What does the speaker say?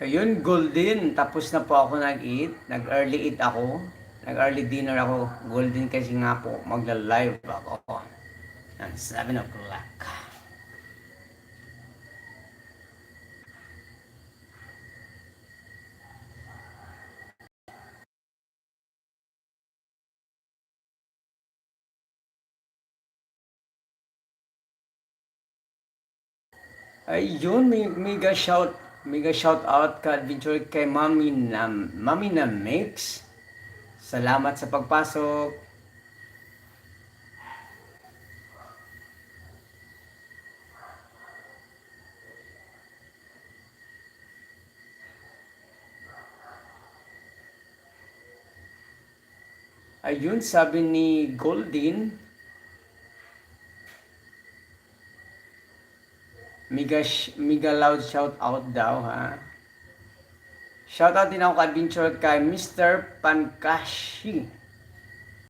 Ayun, golden. Tapos na po ako nag-eat. Nag-early eat ako. Nag-early dinner ako. Golden kasi nga po, magla-live ako. Ng 7 o'clock. Ayun, mega shout out ka adventure kay Mami na Mix. Salamat sa pagpasok. Ayun, sabi ni Goldin, mega loud shout out daw ha. Shout out din ako ka adventure kay Mr. Pankashi.